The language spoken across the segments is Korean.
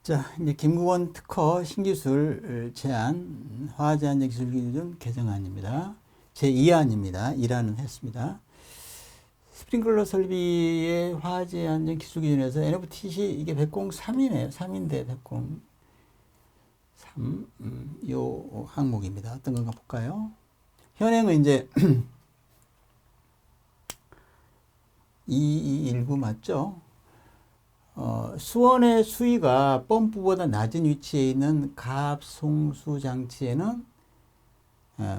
자, 이제 김국원 특허 신기술 제안 화재안전 기술 기준 개정안입니다. 제2안입니다. 1안은 했습니다. 스프링클러 설비의 화재 안전 기술 기준에서 NFTC 이게 103이네요. 3인데 103. 요 항목입니다. 어떤 건가 볼까요? 현행은 이제 2219 맞죠? 수원의 수위가 펌프보다 낮은 위치에 있는 가압송수 장치에는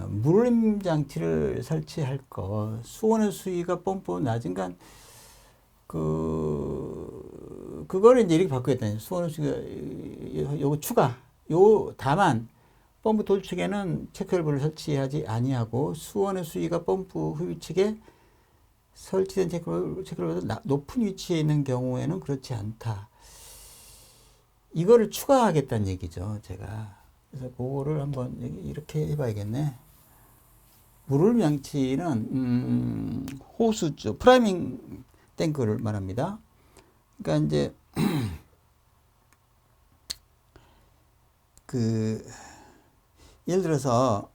물올림 장치를 설치할 것. 수원의 수위가 펌프보다 낮은 건 그거를 이제 이렇게 바꾸겠다. 수원의 수위가 요거 추가. 다만 펌프 돌축에는 체크밸브를 설치하지 아니하고 수원의 수위가 펌프 후위 측에 설치된 체크밸브보다 높은 위치에 있는 경우에는 그렇지 않다. 이거를 추가하겠다는 얘기죠, 제가. 그래서 그거를 한번 이렇게 해봐야겠네. 물올 장치는 호수 쪽 프라이밍 탱크를 말합니다. 그러니까 이제 예를 들어서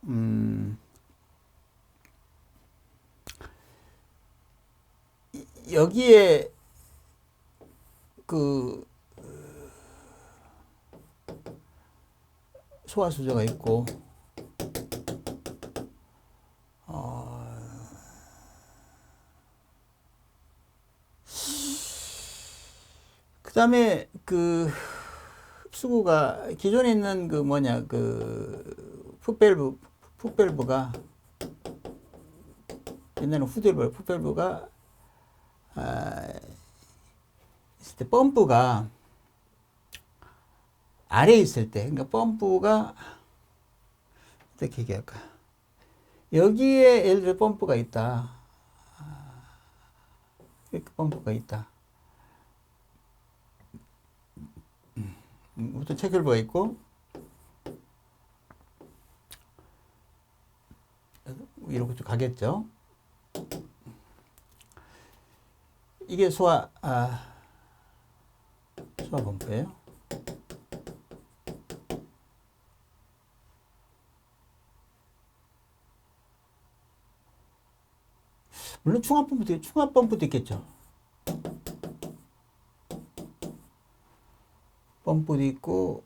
여기에 소화수조가 있고 그 다음에 흡수구가 기존에 있는 풋밸브가 옛날에는 풋밸브가 있을 때 펌프가 아래에 있을 때, 그러니까 펌프가 어떻게 얘기할까? 여기에 예를 들어 펌프가 있다. 이렇게 펌프가 있다. 우선 체결부가 있고 이렇게 쭉 가겠죠. 이게 소화 펌프예요. 물론 충압 펌프도 있겠죠. 펌프도 있고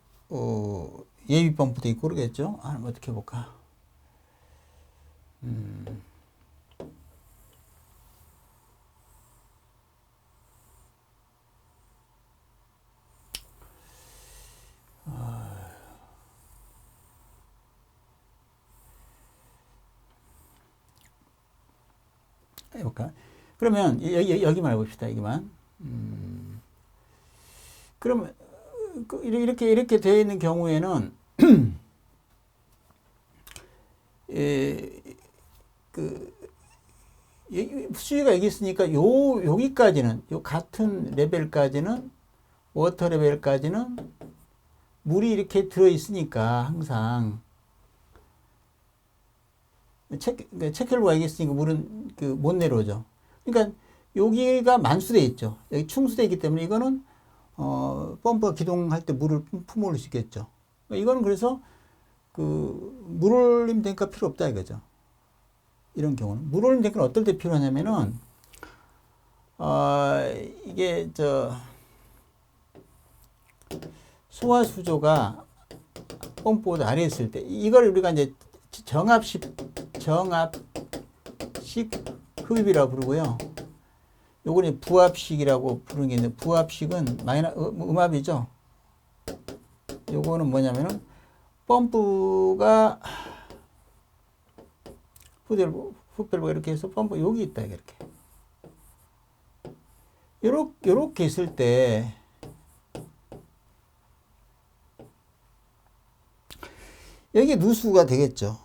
예비 펌프도 있고 그러겠죠. 어떻게 해볼까? 해볼까? 그러면 여기만 해봅시다. 여기만. 그러면 이렇게 되어 있는 경우에는 수위가 여기 있으니까 여기까지는 요 같은 레벨까지는 워터 레벨까지는 물이 이렇게 들어 있으니까 항상 체크밸브가 여기 있으니까 물은 못 내려오죠. 그러니까 여기가 만수돼 있죠. 여기 충수돼 있기 때문에 이거는 펌프가 기동할 때 물을 품어올 수 있겠죠. 이거는 그래서 물올림 탱크가 필요 없다 이거죠. 이런 경우는 물올림 탱크는 어떨 때 필요하냐면은 이게 소화수조가 펌프보다 아래에 있을 때 이걸 우리가 이제 정압식 흡입이라고 부르고요. 요거는 부압식이라고 부르는 게 있는데 부압식은 음압이죠. 요거는 뭐냐면은 펌프가 풋밸브가 이렇게 해서 펌프 여기 있다 이렇게. 요렇게 있을 때 여기 누수가 되겠죠.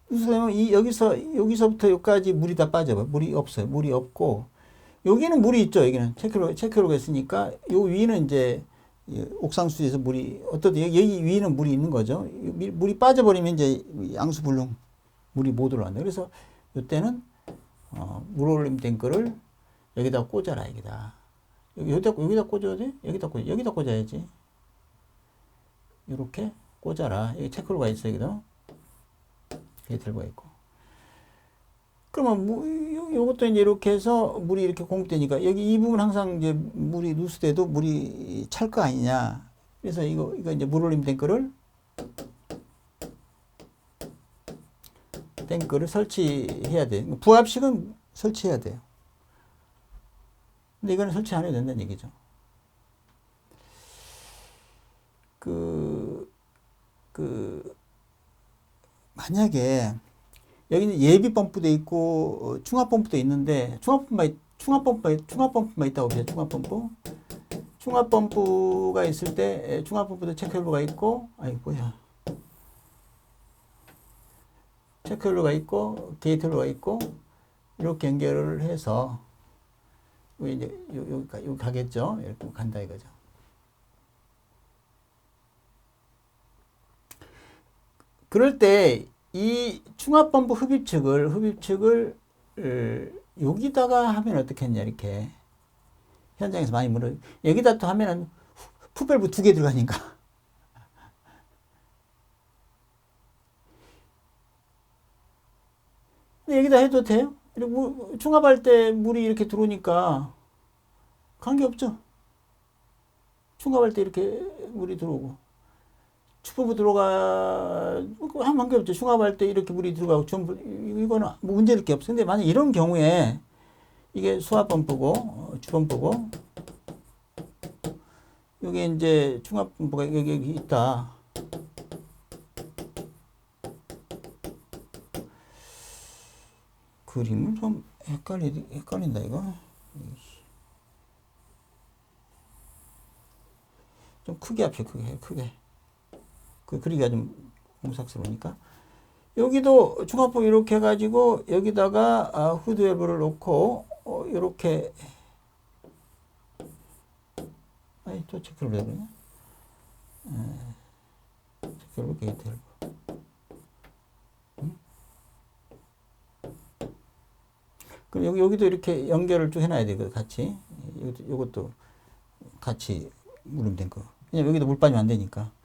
누수되면 여기서부터 여기까지 물이 다 빠져요. 물이 없어요. 물이 없고 여기는 물이 있죠. 여기는 체크로가 있으니까 요 위는 이제 옥상수에서 물이 여기 위는 물이 있는 거죠. 물이 빠져버리면 이제 양수불능 물이 못 올라간다. 그래서 이때는 물올림 탱크를 여기다 꽂아라 이기다. 여기다 꽂아야 돼? 여기다 꽂아야지. 이렇게 꽂아라. 여기 체크로가 있어요. 여기도. 게이트가 있고. 그러면 요것도 이제 이렇게 해서 물이 이렇게 공급되니까 여기 이 부분 항상 이제 물이 누수돼도 물이 찰 거 아니냐. 그래서 이거 이제 물올림 탱크를 설치해야 돼. 부합식은 설치해야 돼요. 근데 이거는 설치 안 해도 된다는 얘기죠. 만약에 여기는 예비 펌프도 있고 중압 펌프도 있는데 중압 펌프만 있다고 보세요. 중압 펌프가 있을 때 중압 펌프도 체크밸브가 있고 체크밸브가 있고 게이트밸브가 있고 이렇게 연결을 해서 이제 여기 가겠죠. 이렇게 간다 이거죠. 그럴 때 이 중압펌프 흡입축을 여기다가 하면 어떻겠냐 이렇게 현장에서 많이 물어요. 여기다 또 하면은 풋밸브 2개 들어가니까 근데 여기다 해도 돼요? 중압할 때 물이 이렇게 들어오니까 관계없죠. 중압할 때 이렇게 물이 들어오고 추포부 들어가 한 관계없죠. 중압할 때 이렇게 물이 들어가고 전부 이거는 문제될 게 없어. 근데 만약 이런 경우에 이게 수압 펌프고 주펌프고 여기 이제 중압 펌프가 여기 있다. 그림은 좀 헷갈린다 이거. 좀 크게 합시다. 크게. 그 그리기가 좀 공삭스러우니까 여기도 중압부 이렇게 해가지고 여기다가 후드 밸브를 놓고 이렇게 또 체크를 해보냐? 체크를 게이트 밸브. 그럼 여기도 이렇게 연결을 쭉 해놔야 돼. 같이 이것도 같이 물음된 거. 왜냐면 여기도 물 빠지면 안 되니까.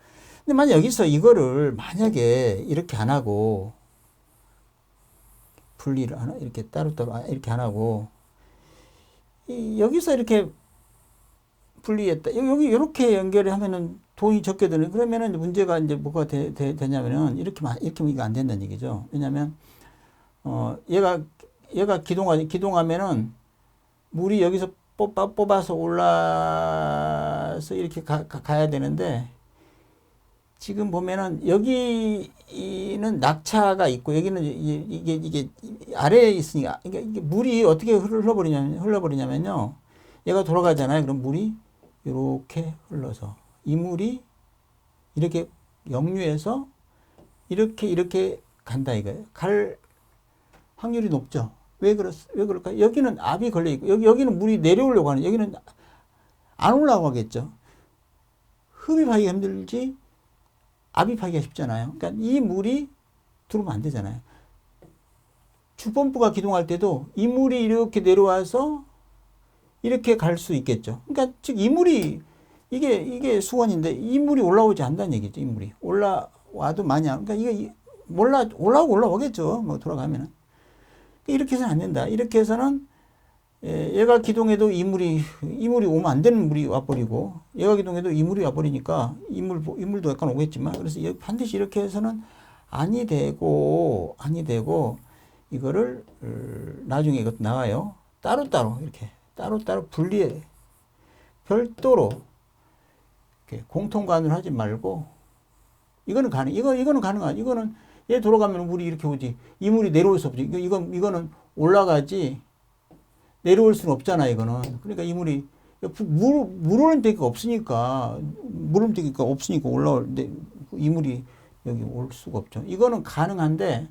근데 만약 여기서 이거를 만약에 이렇게 안 하고 분리를 하나 이렇게 따로따로 이렇게 안 하고 여기서 이렇게 분리했다. 여기 이렇게 연결을 하면은 돈이 적게 드는 그러면은 문제가 이제 뭐가 되냐면은 이렇게 이거 안 된다는 얘기죠. 왜냐면 얘가 기동하면은 물이 여기서 뽑아서 올라서 이렇게 가야 되는데 지금 보면은 여기는 낙차가 있고 여기는 이게 아래에 있으니까 이게 물이 어떻게 흘러버리냐면요. 얘가 돌아가잖아요. 그럼 물이 이렇게 흘러서 이 물이 이렇게 역류해서 이렇게 간다 이거예요. 갈 확률이 높죠. 왜 그럴까? 여기는 압이 걸려 있고 여기는 물이 내려오려고 하는 여기는 안 올라가겠죠. 흡입하기가 힘들지 압입하기가 쉽잖아요. 그러니까 이 물이 들어오면 안 되잖아요. 주펌프가 기동할 때도 이 물이 이렇게 내려와서 이렇게 갈 수 있겠죠. 그러니까 즉 이 물이 이게 수원인데 이 물이 올라오지 않는다는 얘기죠. 이 물이 올라와도 많이 안. 그러니까 이게 올라오겠죠. 뭐 돌아가면은 이렇게 해서는 안 된다. 이렇게 해서는 얘가 기동해도 이 물이 오면 안 되는 물이 와버리고 얘가 기동해도 이 물이 와버리니까 이 물도 약간 오겠지만 그래서 반드시 이렇게 해서는 아니 되고 이거를 나중에 이것도 나와요. 따로따로 이렇게 따로따로 분리해 별도로 이렇게 공통관을 하지 말고 이거는 가능하지. 이거는 얘 돌아가면 물이 이렇게 오지. 이 물이 내려올 수 없지. 이거는 올라가지. 내려올 수는 없잖아, 이거는. 그러니까 이 물이, 물 오는 데가 없으니까, 이 물이 여기 올 수가 없죠. 이거는 가능한데,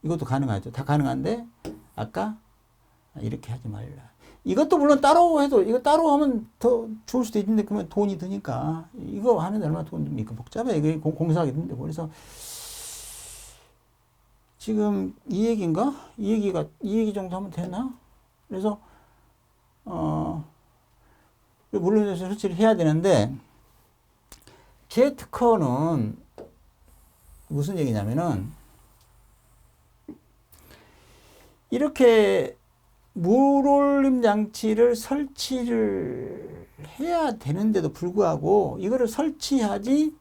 이것도 가능하죠. 다 가능한데, 아까 이렇게 하지 말라. 이것도 물론 따로 해도, 이거 따로 하면 더 좋을 수도 있는데, 그러면 돈이 드니까, 이거 하는데 얼마나 돈 듭니까? 복잡해. 이게 공사하기 힘들고. 그래서, 지금 이 얘기인가? 이 얘기 정도 하면 되나? 그래서, 물론 설치를 해야 되는데, Z커는 무슨 얘기냐면은 이렇게 물올림 장치를 설치를 해야 되는데도 불구하고 이거를 설치하지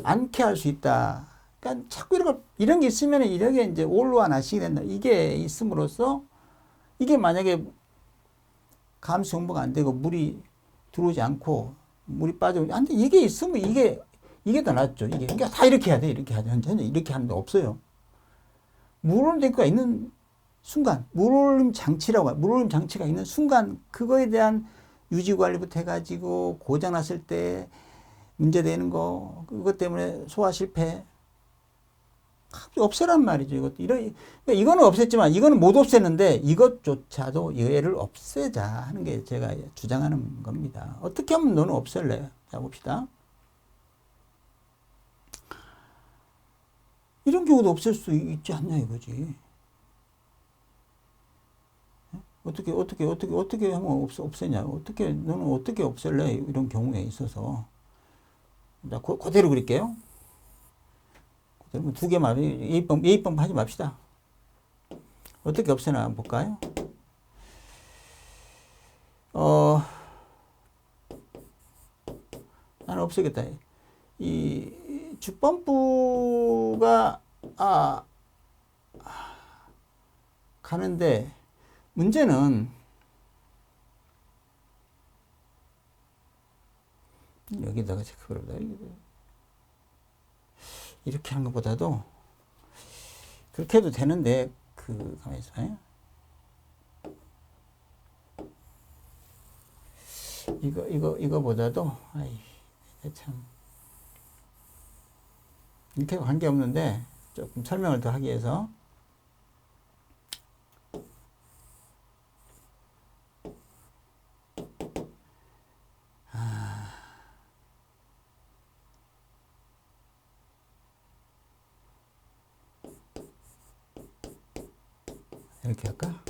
않게 할 수 있다. 그러니까 자꾸 이런 게 있으면 이렇게 이제 올로와 나시게 된다. 이게 있음으로써 이게 만약에 감시 홍보가 안 되고 물이 들어오지 않고 물이 빠지고 안 돼. 이게 있으면 이게 더 낫죠. 이게 그러니까 다 이렇게 해야 돼. 이렇게 하죠. 현재 이렇게 하는데 없어요. 물올림 장치가 있는 순간, 물올림 장치라고 물올림 장치가 있는 순간 그거에 대한 유지 관리부터 해가지고 고장 났을 때 문제되는 거 그것 때문에 소화 실패 없애란 말이죠. 이것도 그러니까 이거는 없앴지만 이거는 못 없앴는데 이것조차도 얘를 없애자 하는 게 제가 주장하는 겁니다. 어떻게 하면 너는 없앨래? 자 봅시다. 이런 경우도 없앨 수 있지 않냐 이거지. 어떻게 하면 없애냐? 너는 어떻게 없앨래? 이런 경우에 있어서. 자, 그대로 그릴게요. 그러면 두 개만, 예입법 하지 맙시다. 어떻게 없애나 한번 볼까요? 나는 없애겠다. 이 주펌프가, 가는데, 문제는, 여기다가 체크를 해보다. 이렇게 하는 것보다도, 그렇게 해도 되는데, 가만히 있어요. 이거보다도, 참. 이렇게 관계없는데, 조금 설명을 더 하기 위해서, 이렇게 할까?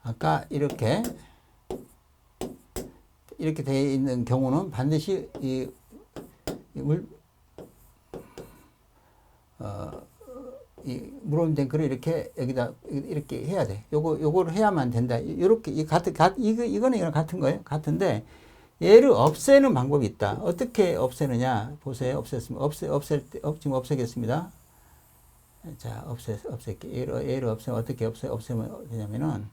아까 이렇게 되어 있는 경우는 반드시 이 물온 탱크를 이렇게 여기다 이렇게 해야 돼. 요거를 해야만 된다. 이렇게 이거는 이랑 같은 거예요. 같은데 얘를 없애는 방법이 있다. 어떻게 없애느냐 보세요. 지금 없애겠습니다. 자, 없앨게. 얘를 어떻게 없애면 되냐면은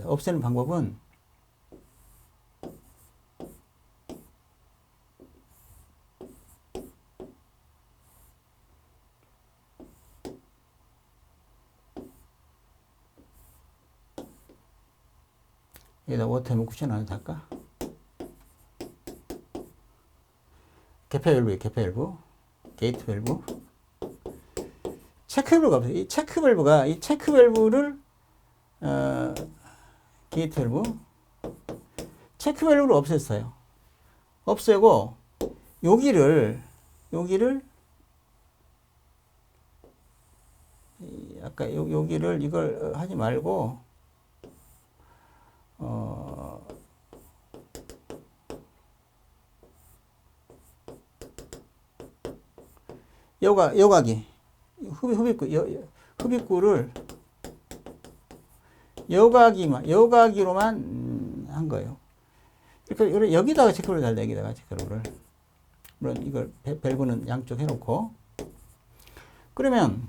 없애는 방법은 여기다 워터면 쿠션 하나 할까? 개폐 밸브, 게이트 밸브, 체크 밸브가 없어요. 이 체크 밸브를 게이트 밸브, 체크 밸브를 없앴어요. 없애고 여기를 아까 여기를 이걸 하지 말고 여과기 흡입구를 여과기로만 한 거예요. 그러니까 여기다가 체크를 달다. 여기다가 체크를 물론 이걸 밸브는 양쪽 해놓고 그러면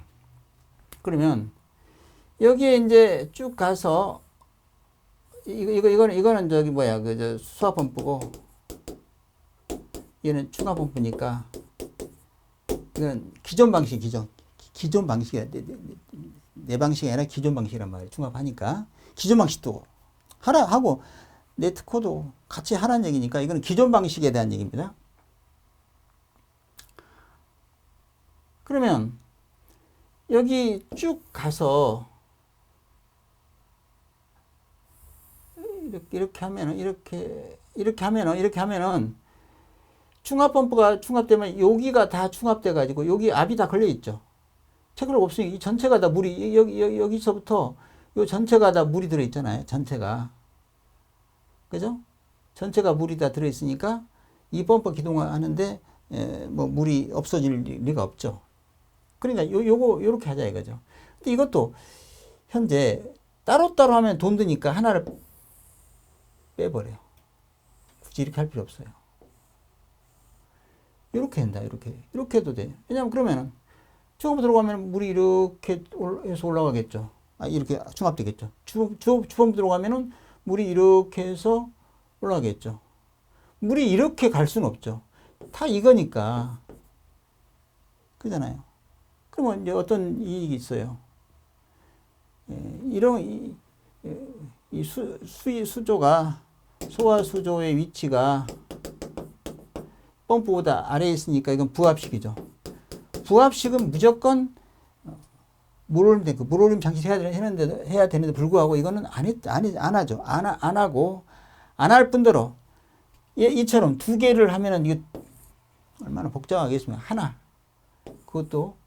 여기에 이제 쭉 가서 이거는 저기 뭐야 저 수압 펌프고 얘는 추가 펌프니까 이건 기존 방식이야. 내 방식이 아니라 기존 방식이란 말이에요. 중합하니까 기존 방식도 하라 하고 네트 코드 같이 하라는 얘기니까 이거는 기존 방식에 대한 얘기입니다. 그러면 여기 쭉 가서 이렇게 하면은 이렇게 하면은 충압 펌프가 충압되면 여기가 다 충압돼 가지고 여기 압이 다 걸려 있죠. 체크력 없으니 이 전체가 다 물이 여기서부터 요 전체가 다 물이 들어 있잖아요. 전체가. 그죠? 전체가 물이 다 들어 있으니까 이 펌프 기동하는데 뭐 물이 없어질 리가 없죠. 그러니까 요렇게 하자 이거죠. 근데 이것도 현재 따로따로 하면 돈 드니까 하나를 빼버려요. 굳이 이렇게 할 필요 없어요. 이렇게 한다, 이렇게 해도 돼요. 왜냐면 그러면은 중압부 들어가면 물이 이렇게 해서 올라가겠죠. 이렇게 중압되겠죠. 주범부 들어가면은 물이 이렇게 해서 올라가겠죠. 물이 이렇게 갈 수는 없죠. 다 이거니까. 그잖아요. 그러면 이제 어떤 이익이 있어요. 이런, 수조가, 소화 수조의 위치가 펌프보다 아래에 있으니까 이건 부합식이죠. 부합식은 무조건 물올림 장치 해야 되는데 불구하고 이거는 안 하죠. 안 하고, 안 할 뿐더러, 이처럼 두 개를 하면은 이거 얼마나 복잡하겠습니까? 하나. 그것도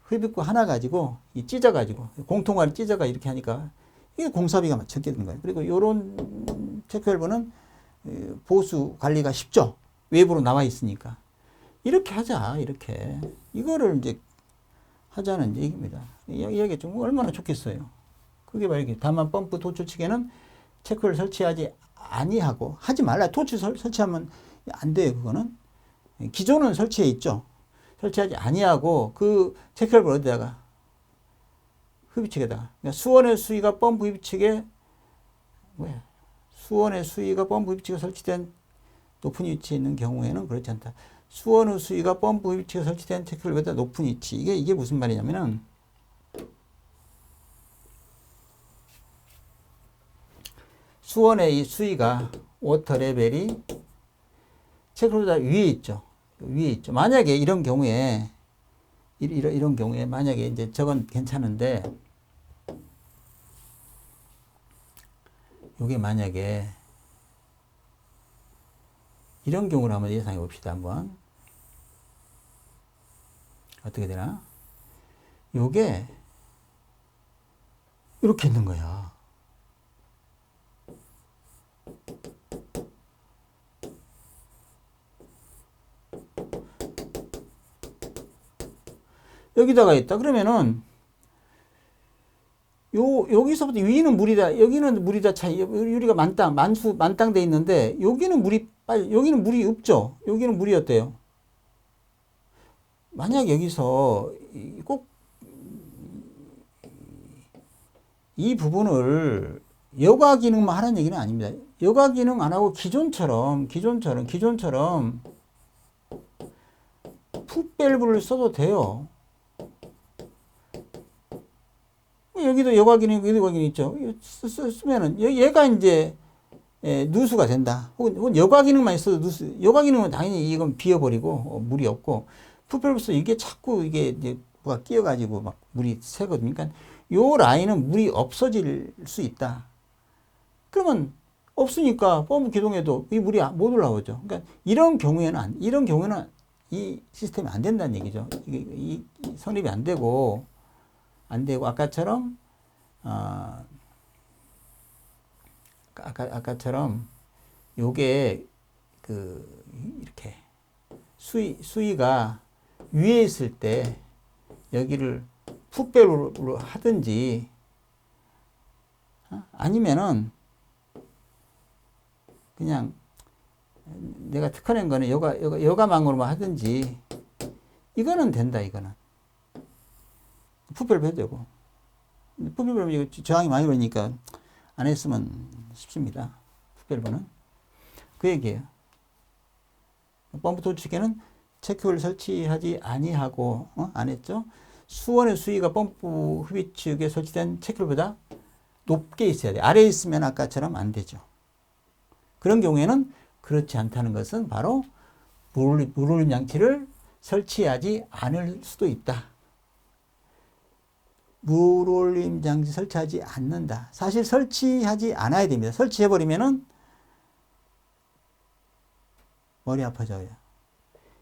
흡입구 하나 가지고, 찢어가지고, 공통화를 찢어가 이렇게 하니까, 이게 공사비가 적게 드는 거예요. 그리고 요런 체크밸브는 보수 관리가 쉽죠. 외부로 나와 있으니까. 이렇게 하자, 이렇게. 이거를 이제 하자는 얘기입니다. 이야기 좀 얼마나 좋겠어요. 그게 바로 이게 다만 펌프 도출측에는 체크를 설치하지 아니하고, 하지 말라. 도출 설치하면 안 돼요, 그거는. 기존은 설치해 있죠. 설치하지 아니하고, 그 체크를 어디다가? 흡입측에다가. 그러니까 수원의 수위가 펌프 흡입측에, 수원의 수위가 펌프 흡입측에 설치된 높은 위치에 있는 경우에는 그렇지 않다. 수원의 수위가 펌프 흡입측에 설치된 체크밸브보다 높은 위치. 이게 무슨 말이냐면은, 수원의 이 수위가, 워터 레벨이 체크밸브보다 위에 있죠. 위에 있죠. 만약에 이런 경우에, 이런 경우에 만약에 이제 저건 괜찮은데, 요게 만약에 이런 경우를 한번 예상해 봅시다. 한번 어떻게 되나? 요게 이렇게 있는 거야. 여기다가 있다. 그러면은 여기서부터 위는 물이다. 여기는 물이다 차이. 유리가 만땅 돼 있는데 여기는 여기는 물이 없죠. 여기는 물이 어때요? 만약 여기서 꼭 이 부분을 여과 기능만 하라는 얘기는 아닙니다. 여과 기능 안 하고 기존처럼 풋밸브를 써도 돼요. 여기도 여과 기능, 여기도 여과 기능 있죠. 쓰면은 얘가 이제 누수가 된다. 혹은 여과 기능만 있어도 여과 기능은 당연히 이건 비어버리고 물이 없고 풋밸브에서 이게 자꾸 이게 이제 뭐가 끼어가지고 막 물이 새거든요. 그러니까 요 라인은 물이 없어질 수 있다. 그러면 없으니까 펌프 기동에도 이 물이 못 올라오죠. 그러니까 이런 경우에는 이 시스템이 안 된다는 얘기죠. 이 성립이 안 되고 아까처럼 아까처럼 요게 이렇게 수위가 위에 있을 때 여기를 풋밸브로 하든지 아니면은 그냥 내가 특화낸 거는 여가망으로만 하든지 이거는 된다. 이거는 풋밸브 해도 되고 풋밸브는 저항이 많이 그러니까 안 했으면 쉽습니다. 풋밸브는 그 얘기예요. 펌프 도출기는 체크를 설치하지 아니하고 안 했죠. 수원의 수위가 펌프 흡입측에 설치된 체크보다 높게 있어야 돼. 아래에 있으면 아까처럼 안 되죠. 그런 경우에는 그렇지 않다는 것은 바로 물올림 장치를 설치하지 않을 수도 있다. 물올림 장치 설치하지 않는다. 사실 설치하지 않아야 됩니다. 설치해버리면은 머리 아파져요.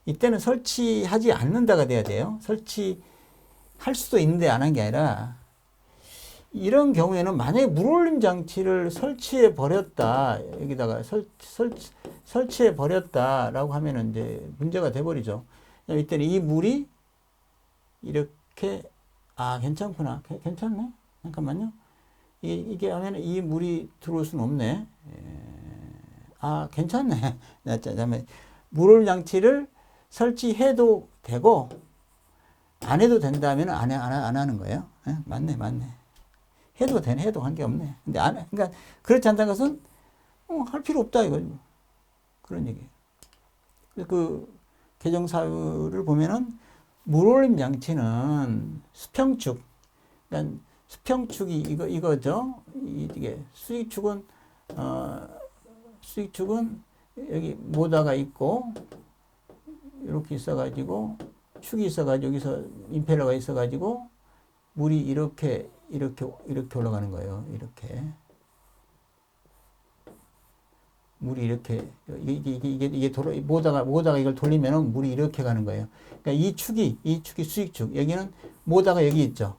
이때는 설치하지 않는다가 돼야 돼요. 설치할 수도 있는데 안 한 게 아니라, 이런 경우에는 만약에 물올림 장치를 설치해 버렸다, 여기다가 설치해 버렸다라고 하면은 이제 문제가 돼버리죠. 이때는 이 물이 이렇게, 괜찮구나. 괜찮네? 잠깐만요. 이게 하면 이 물이 들어올 수는 없네. 괜찮네. 잠깐만. 물올림 장치를 설치해도 되고, 안 해도 된다면 안 하는 거예요. 맞네. 해도 되네. 해도 관계없네. 근데 그러니까, 그렇지 않다는 것은, 할 필요 없다, 이거. 그런 얘기예요. 그, 개정사유를 보면은, 물올림 장치는 수평축, 그러니까 수평축이 이거죠. 이게 수직축은 여기 모다가 있고, 이렇게 있어가지고, 축이 있어가지고, 여기서 임펠러가 있어가지고, 물이 이렇게 올라가는 거예요. 이렇게. 물이 이렇게, 이게 모다가 이걸 돌리면은 물이 이렇게 가는 거예요. 그러니까 이 축이 수직축. 여기는 모다가 여기 있죠.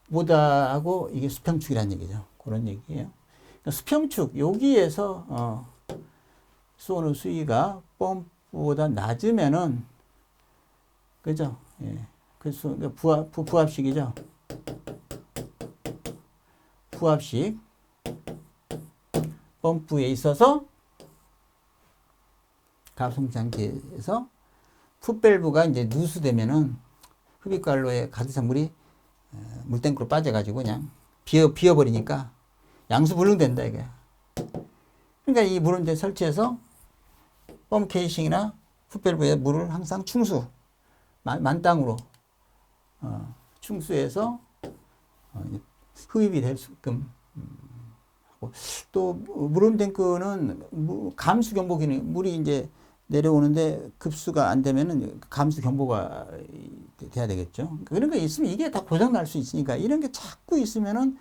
모다하고 이게 수평축이라는 얘기죠. 그런 얘기예요. 그러니까 수평축, 여기에서, 쏘는 수위가 펌프보다 낮으면은, 그죠? 예. 그래서 부합식이죠. 부합식. 펌프에 있어서 가속장치에서 풋밸브가 이제 누수되면은 흡입관로에 가득 찬 물이 물탱크로 빠져가지고 그냥 비어버리니까 양수 불능된다 이게. 그러니까 이 물을 이제 설치해서 펌프 케이싱이나 풋밸브에 물을 항상 충수 만땅으로 충수해서 흡입이 될 수끔. 또 물음 탱크는 감수 경보 기능, 물이 이제 내려오는데 급수가 안 되면은 감수 경보가 돼야 되겠죠. 그런 거 있으면 이게 다 고장 날 수 있으니까 이런 게 자꾸 있으면은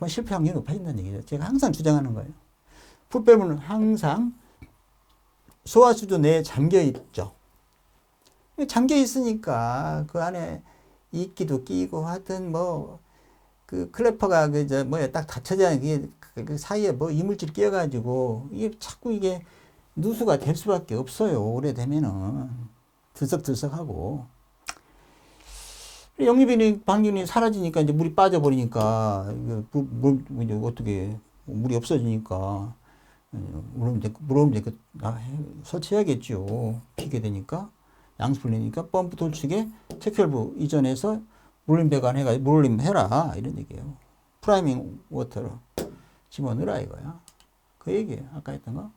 실패 확률이 높아진다는 얘기죠. 제가 항상 주장하는 거예요. 풋밸브는 항상 소화수조 내에 잠겨 있죠. 잠겨 있으니까 그 안에 이끼도 끼고 하든 그 클래퍼가 딱 닫혀져 이게 그 사이에 이물질 끼어가지고 이게 자꾸 이게 누수가 될 수밖에 없어요. 오래되면은 들썩들썩하고 영리비니 방균이 사라지니까 이제 물이 빠져버리니까 이제 어떻게 물이 없어지니까 물론 설치해야겠죠. 피게 되니까 양수 풀리니까 펌프 돌축에 체크밸브 이전해서 물올림 배관 해가지고 물올림 해라 이런 얘기예요. 프라이밍 워터를 집어넣으라 이거야. 그 얘기예요. 아까 했던 거.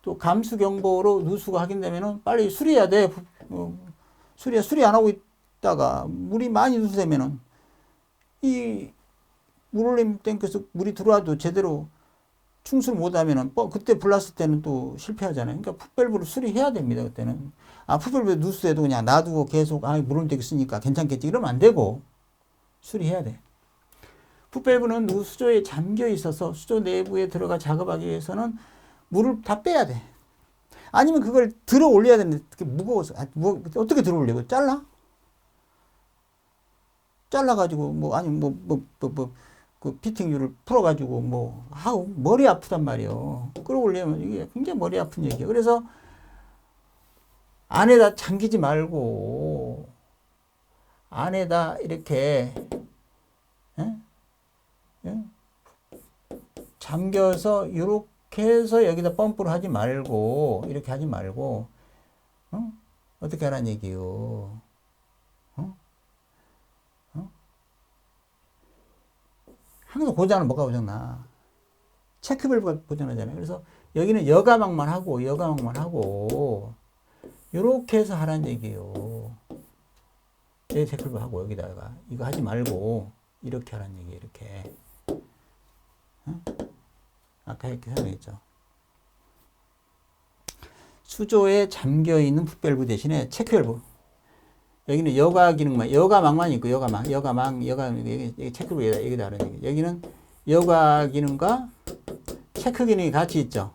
또 감수 경보로 누수가 확인되면은 빨리 수리해야 돼. 수리 안 하고 있다가 물이 많이 누수되면은 이 물올림 탱크에서 물이 들어와도 제대로 충수를 못하면은 그때 불났을 때는 또 실패하잖아요. 그러니까 풋밸브를 수리해야 됩니다. 그때는. 풋밸브 누수해도 그냥 놔두고 계속 물올림 탱크 쓰니까 괜찮겠지 이러면 안 되고 수리해야 돼. 풋밸브는 누수조에 잠겨 있어서 수조 내부에 들어가 작업하기 위해서는 물을 다 빼야 돼. 아니면 그걸 들어 올려야 되는데 무거워서 어떻게 들어 올려? 잘라가지고 아니면 그 피팅유를 풀어가지고 머리 아프단 말이에요. 끌어올리면 이게 굉장히 머리 아픈 얘기예요. 그래서 안에다 잠기지 말고 안에다 이렇게 잠겨서 이렇게 해서 여기다 펌프를 하지 말고 이렇게 하지 말고 어떻게 하라는 얘기요. 항상 고장은 뭐가 고장나? 체크밸브가 고장나잖아요. 그래서 여기는 여가망만 하고 이렇게 해서 하라는 얘기예요. 체크밸브 하고 여기다가 이거 하지 말고 이렇게 하라는 얘기예요. 이렇게. 아까 이렇게 설명했죠. 수조에 잠겨 있는 풋밸브 대신에 체크밸브. 여기는 여가 기능만, 여가망만 있고, 여가망, 여기 체크로 여기다 하는 얘기. 여기는 여가 기능과 체크 기능이 같이 있죠.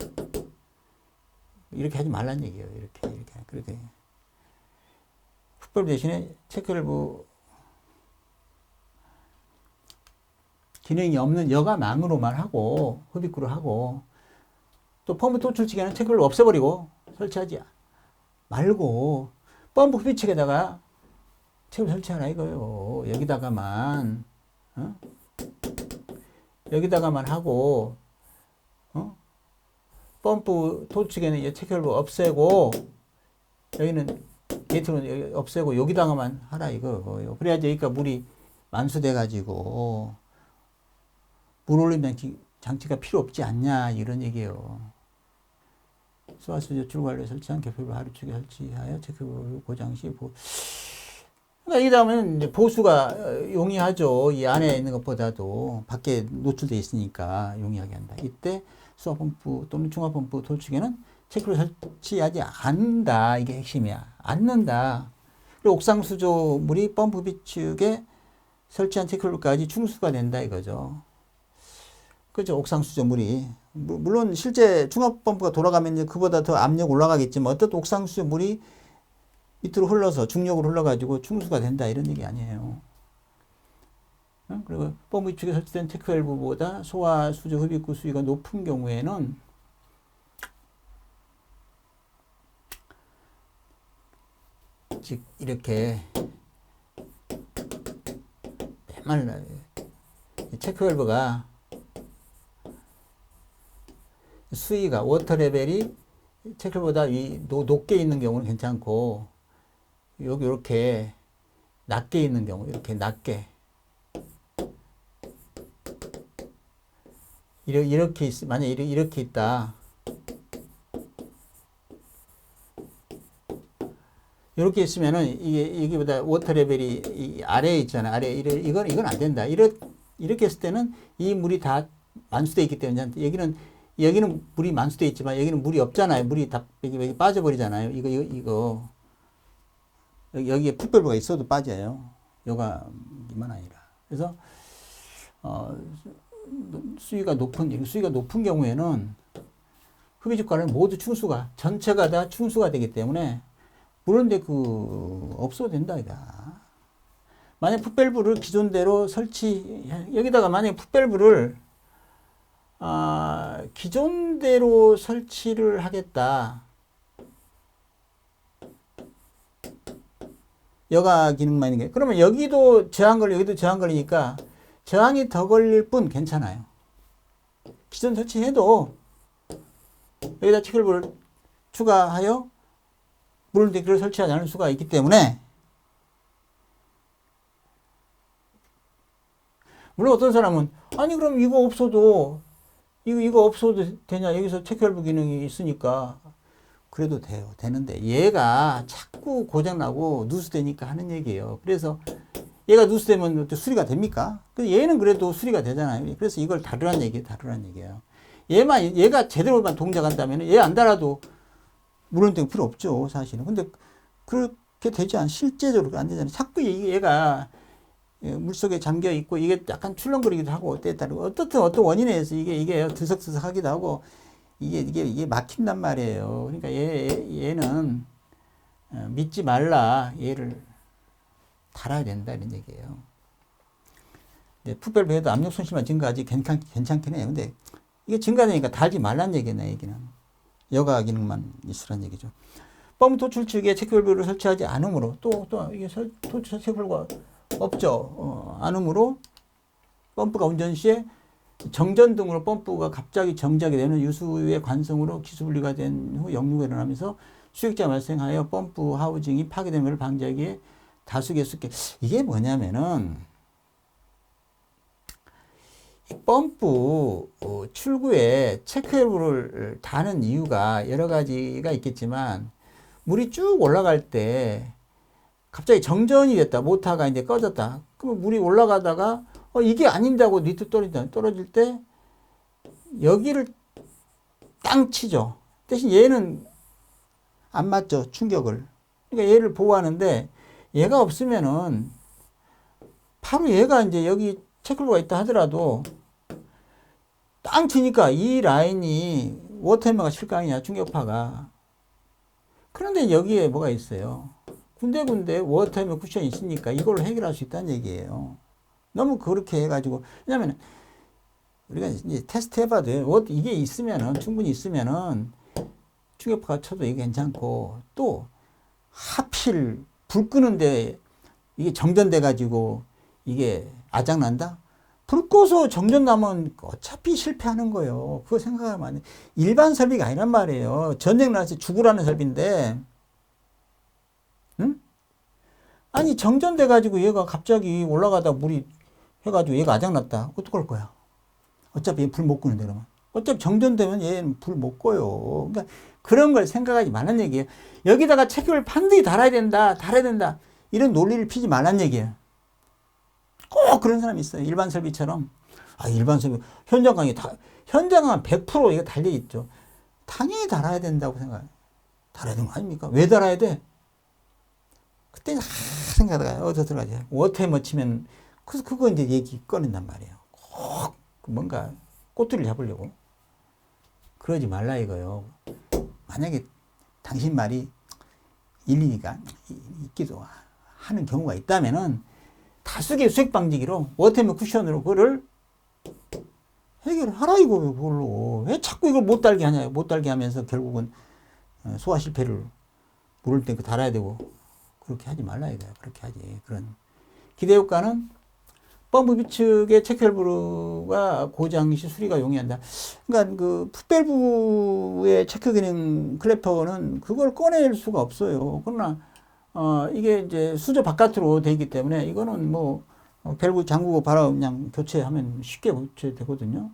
이렇게 하지 말란 얘기예요. 그렇게. 풋벌 대신에 체크밸브 기능이 없는 여가망으로만 하고, 흡입구를 하고, 또 펌프 토출치기는 체크밸브 없애버리고, 설치하지 말고, 펌프 흡입책에다가 체크밸브 설치하라 이거예요. 여기다가만, 여기다가만 하고, 펌프 토출치기는 체크밸브 없애고, 여기는 게이트는 없애고, 여기다가만 하라 이거. 그래야지 여기가 물이 만수돼가지고, 물 올림 장치가 필요 없지 않냐, 이런 얘기예요. 수화수 저출관리에 설치한 개표를 하루축에 설치하여 체크밸브 고장 시 그러니까 여기다 하면 이제 보수가 용이하죠. 이 안에 있는 것보다도 밖에 노출되어 있으니까 용이하게 한다. 이때 수화펌프 또는 중화펌프 돌축에는 체크를 설치하지 않는다. 이게 핵심이야. 않는다. 그리고 옥상수조물이 펌프 비축에 설치한 체크밸브까지 충수가 된다 이거죠. 그죠. 옥상수조물이. 물론 실제 중화펌프가 돌아가면 이제 그보다 더 압력 올라가겠지만 어떤 옥상수조물이 밑으로 흘러서 중력으로 흘러가지고 충수가 된다 이런 얘기 아니에요. 그리고 펌프 비축에 설치된 체크밸브보다 소화 수조 흡입구 수위가 높은 경우에는 즉 이렇게 맨날 체크밸브가 수위가 워터 레벨이 체크보다 높게 있는 경우는 괜찮고 여기 이렇게 낮게 있는 경우 이렇게 낮게 이렇게 만약 이렇게 있다 이렇게 있으면은 이게보다 워터 레벨이 이 아래에 있잖아 이건 안 된다 이렇게 했을 때는 이 물이 다 만수되어 있기 때문에 여기는 물이 만수되어 있지만 여기는 물이 없잖아요. 물이 다 여기 빠져버리잖아요. 이거 여기에 풋밸브가 있어도 빠져요. 여가만 아니라. 그래서 수위가 높은 경우에는 흡입축과는 모두 충수가 전체가 다 충수가 되기 때문에 물은데 없어도 된다 이다. 만약 풋밸브를 기존대로 여기다가 만약 풋밸브를 기존대로 설치를 하겠다. 여가 기능만 있는 게. 그러면 여기도 저항 걸리니까 저항이 더 걸릴 뿐 괜찮아요. 기존 설치해도 여기다 체크밸브를 추가하여 물을 데크를 설치하지 않을 수가 있기 때문에 물론 어떤 사람은 아니 그럼 이거 없어도 되냐? 여기서 체크밸브 기능이 있으니까 그래도 돼요. 되는데 얘가 자꾸 고장나고 누수되니까 하는 얘기예요. 그래서 얘가 누수되면 수리가 됩니까? 얘는 그래도 수리가 되잖아요. 그래서 이걸 다루란 얘기예요. 얘가 제대로만 동작한다면 얘 안 달아도 물온등 필요 없죠, 사실은. 근데 그렇게 되지 않아. 실제적으로 안 되잖아요. 자꾸 얘가 물속에 잠겨 있고 이게 약간 출렁거리기도 하고 때에 따르고 어떤 원인에 의해서 이게 들썩들썩하기도 하고 이게 막힌단 말이에요. 그러니까 얘는 믿지 말라. 얘를 달아야 된다 이런 얘기예요. 풋밸브 해도 압력 손실만 증가하지 괜찮긴 해요. 근데 이게 증가되니까 달지 말란 얘기네. 얘기는 여가 기능만 있으란 얘기죠. 펌프 토출축에 체크밸브를 설치하지 않으므로 또 이게 토출 체크밸브가 없죠. 않으므로 펌프가 운전 시에 정전 등으로 펌프가 갑자기 정지하게 되는 유수의 관성으로 기수분리가 된 후 역류가 일어나면서 수액자 발생하여 펌프 하우징이 파괴되는 것을 방지하기 위해 다수 개수께 이게 뭐냐면은 펌프 출구에 체크밸브를 다는 이유가 여러 가지가 있겠지만 물이 쭉 올라갈 때 갑자기 정전이 됐다. 모터가 이제 꺼졌다. 그러면 물이 올라가다가 이게 아닌다고 밑으로 떨어질 때 여기를 땅 치죠. 대신 얘는 안 맞죠. 충격을. 그러니까 얘를 보호하는데 얘가 없으면은 바로 얘가 이제 여기 체크가 있다 하더라도 땅 치니까 이 라인이 워터헤머가 실강이냐 충격파가. 그런데 여기에 뭐가 있어요. 군데군데 워터헤머 쿠션이 있으니까 이걸로 해결할 수 있다는 얘기예요. 너무 그렇게 해가지고, 왜냐면 우리가 이제 테스트 해봐도 이게 있으면은, 충분히 있으면은 충격파가 쳐도 이게 괜찮고, 또 하필 불 끄는데 이게 정전돼가지고 이게 아작난다? 불 꺼서 정전나면 어차피 실패하는 거예요. 그거 생각하면 안 돼. 일반 설비가 아니란 말이에요. 전쟁 나서 죽으라는 설비인데, 응? 아니, 정전돼가지고 얘가 갑자기 올라가다 물이 해가지고 얘가 아작났다. 어떡할 거야? 어차피 불 못 끄는데, 그러면. 어차피 정전되면 얘는 불 못 꺼요. 그러니까 그런 걸 생각하지 말란 얘기예요. 여기다가 체크를 반드시 달아야 된다. 이런 논리를 피지 말란 얘기예요. 꼭 그런 사람이 있어요. 일반 설비처럼. 아, 일반 설비. 현장강이 현장강 100% 이거 달려있죠. 당연히 달아야 된다고 생각해요. 달아야 되는 거 아닙니까? 왜 달아야 돼? 그때 생각하다가 어디서 들어가지? 워터헤머 치면, 그래서 그거 이제 얘기 꺼낸단 말이에요. 꼭 뭔가 꼬투리를 잡으려고. 그러지 말라 이거요. 만약에 당신 말이 일리가 있기도 하는 경우가 있다면은 다수의 수액 방지기로 워터헤머 쿠션으로 그거를 해결하라 이거예요. 그걸로. 왜 자꾸 이걸 못 달게 하냐. 못 달게 하면서 결국은 소화 실패를 물을 때 그 달아야 되고. 그렇게 하지 말라 이거야. 그렇게 하지. 그런 기대 효과는 펌프 비축의 체크밸브가 고장 시 수리가 용이한다. 그러니까 그 풋밸브의 체크 기능 클래퍼는 그걸 꺼낼 수가 없어요. 그러나 이게 이제 수조 바깥으로 돼 있기 때문에 이거는 뭐 밸브 잠그고 바로 그냥 교체하면 쉽게 교체되거든요.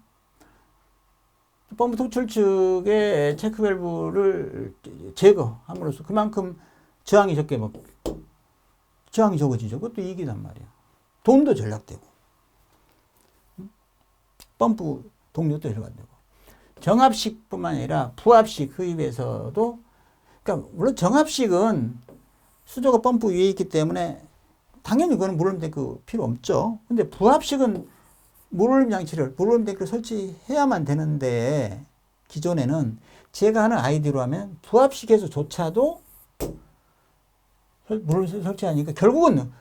펌프 토출 측의 체크 밸브를 제거함으로써 그만큼 저항이 적어지죠. 그것도 이익이단 말이야. 돈도 절약되고, 펌프 동력도 절약되고, 정압식뿐만 아니라 부압식 흡입에서도, 그러니까 물론 정압식은 수조가 펌프 위에 있기 때문에 당연히 그거는 물올림 탱크 필요 없죠. 근데 부압식은 물올림 탱크를 설치해야만 되는데, 기존에는 제가 하는 아이디어로 하면 부압식에서조차도 물올림 설치하니까 결국은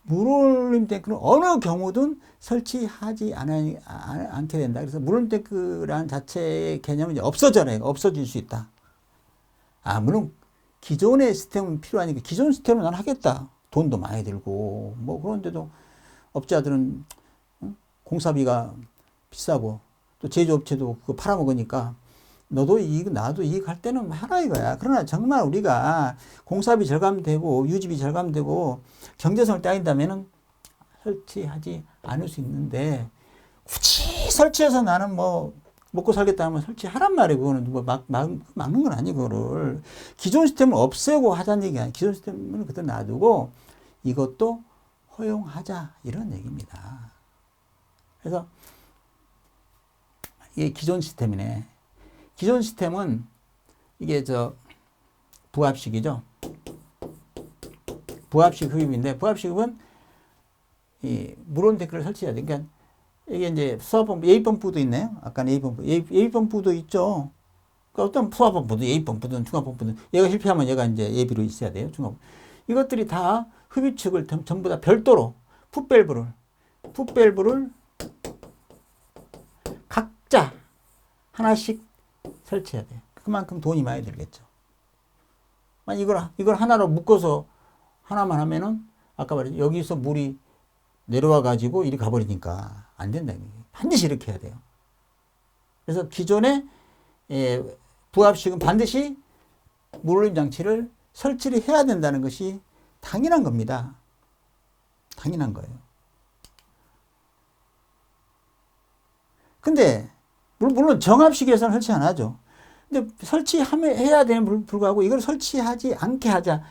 물올림 탱크는 어느 경우든 설치하지 않게 된다. 그래서 물올림 탱크라는 자체의 개념은 이제 없어질 수 있다. 아, 물론 기존의 시스템은 필요하니까 기존 시스템은 난 하겠다. 돈도 많이 들고 뭐 그런데도 업자들은 공사비가 비싸고 또 제조업체도 그거 팔아먹으니까 너도 이익 나도 이익 할 때는 하라 이거야. 그러나 정말 우리가 공사비 절감되고 유지비 절감되고 경제성을 따진다면은 설치하지 않을 수 있는데, 굳이 설치해서 나는 뭐 먹고 살겠다 하면 설치하란 말이에요. 그거는 뭐 막는 건 아니고, 그거를 기존 시스템을 없애고 하자는 얘기 아니에요. 기존 시스템은 그대로 놔두고 이것도 허용하자 이런 얘기입니다. 그래서 이게 기존 시스템이네. 기존 시스템은 이게 부압식이죠. 부압식 흡입인데, 부압식 흡입은 이 물온 탱크를 설치해야 돼. 그러니까 이게 이제 수압펌프, A펌프도 있네요. 아까 A펌프도 있죠. 그러니까 어떤 수압펌프도 A펌프든 중압펌프든 얘가 실패하면 얘가 이제 예비로 있어야 돼요. 중압. 이것들이 다 흡입축을 전부 다 별도로 풋밸브를 각자 하나씩 설치해야 돼요. 그만큼 돈이 많이 들겠죠. 이걸 하나로 묶어서 하나만 하면은 아까 말했죠. 여기서 물이 내려와 가지고 이리 가버리니까 안 된다. 반드시 이렇게 해야 돼요. 그래서 기존의 부압식은 반드시 물올림 장치를 설치를 해야 된다는 것이 당연한 겁니다. 당연한 거예요. 근데 물론 정압식에서는 설치 안 하죠. 근데 설치해야 되는 불구하고 이걸 설치하지 않게 하자.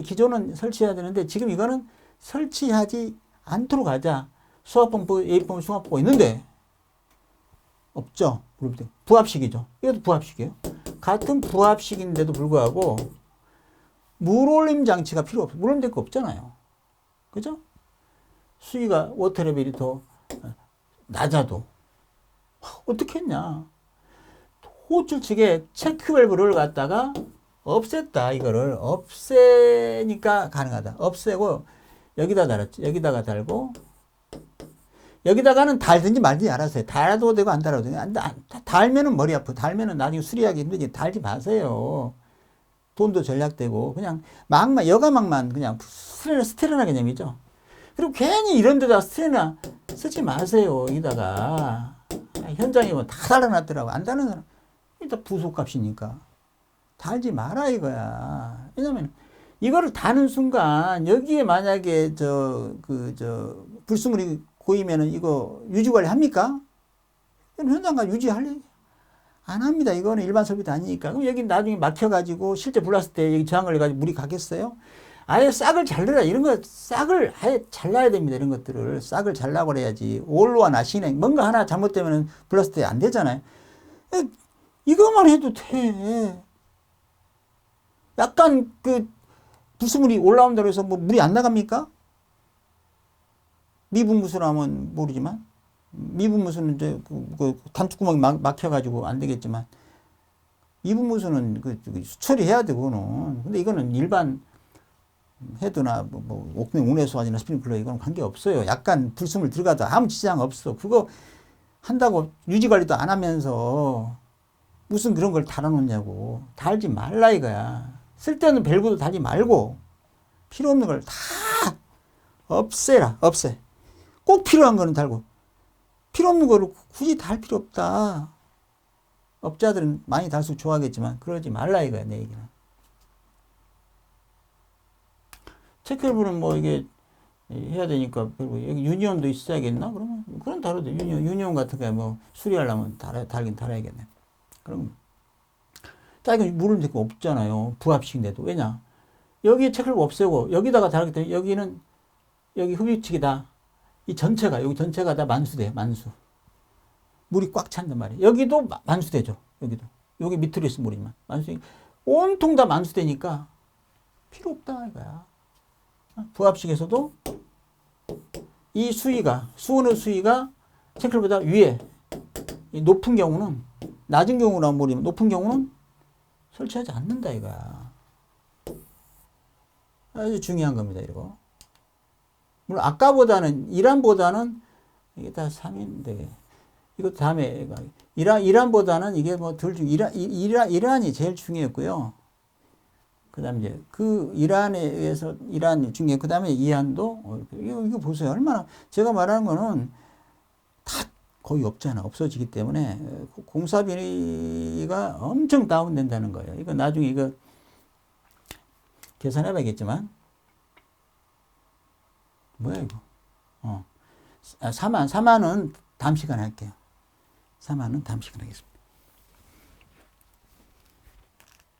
기존은 설치해야 되는데 지금 이거는 설치하지 않도록 하자. 수압펌프, A펌프, 중압펌프가 있는데 없죠. 부압식이죠. 이것도 부압식이에요. 같은 부압식인데도 불구하고 물올림 장치가 필요 없어. 물올림 될 거 없잖아요. 그죠? 수위가 워터 레벨이 더 낮아도 어떻게 했냐? 호출 측에 체크 밸브를 갖다가 없앴다. 이거를 없애니까 가능하다. 없애고 여기다 달았지. 여기다가 달고 여기다가는 달든지 말든지 알아서 해. 달아도 되고 안 달아도 되고. 달면은 머리 아프고 달면은 나중에 수리하기 힘들지. 달지 마세요. 돈도 절약되고 그냥 막만 여가막만 그냥 스테레나 개념이죠. 그리고 괜히 이런 데다 스테레나 쓰지 마세요. 여기다가 현장에 뭐 다 달아놨더라고. 안 다는 사람 일단 부속값이니까 달지 마라 이거야. 왜냐면 이거를 다는 순간 여기에 만약에 불순물이 고이면은 이거 유지관리 합니까? 현장가 유지할래? 안 합니다. 이거는 일반 설비도 아니니까. 그럼 여기 나중에 막혀가지고 실제 불났을 때 여기 저항을 해가지고 물이 가겠어요? 아예 싹을 잘라라. 이런 거 싹을 아예 잘라야 됩니다. 이런 것들을 싹을 잘라고 그래야지. 올로와 나시네. 뭔가 하나 잘못되면 불났을 때 안 되잖아요. 이것만 해도 돼. 약간 불순물이 올라온다고 해서 뭐 물이 안 나갑니까? 미분무수라면 모르지만 미분무수는 이제 단축구멍이 막혀가지고 안 되겠지만 미분무수는 수처리해야 되고 그거는. 근데 이거는 일반 헤드나 옥내수화지나 스프링클러 이거는 관계 없어요. 약간 불순물 들어가도 아무 지장 없어. 그거 한다고 유지 관리도 안 하면서 무슨 그런 걸 달아놓냐고. 달지 말라 이거야. 쓸데없는 밸브도 달지 말고 필요 없는 걸 다 없애라. 없애. 꼭 필요한 거는 달고 필요 없는 거를 굳이 달 필요 없다. 업자들은 많이 달수록 좋아하겠지만 그러지 말라 이거야 내 얘기는. 체크밸브는 뭐 이게 해야 되니까 그리고 여기 유니온도 있어야겠나? 그러면 그건 다르대. 유니온 같은 거 뭐 수리하려면 달긴 달아야겠네. 그럼 자 이거 물을 될 거 없잖아요. 부합식인데도. 왜냐? 여기 체크밸브 없애고 여기다가 달았기 때문에 여기는 여기 흡입측이다. 이 전체가 여기 전체가 다 만수돼요. 만수. 물이 꽉 찬단 말이에요. 여기도 만수되죠. 여기도. 여기 밑으로 있으면 모르지만 만수. 온통 다 만수되니까 필요 없다 이거야. 부합식에서도 이 수위가 수온의 수위가 체크보다 위에 높은 경우는 낮은 경우란 모르면 높은 경우는 설치하지 않는다 이거야. 아주 중요한 겁니다 이거. 물론 아까보다는 이란보다는 이게 다 3인데 이거 다음에 이란보다는 이게 뭐 덜 중 이란이 제일 중요했고요. 그다음에 이제 그 이란에 의해서 이란 중에 그다음에 이란도 이거 보세요. 얼마나 제가 말하는 거는 다 거의 없잖아. 없어지기 때문에 공사비가 엄청 다운된다는 거예요. 이거 나중에 이거 계산해 봐야겠지만 뭐야 이거? 4만은 다음 시간에 할게요. 4만은 다음 시간에 하겠습니다.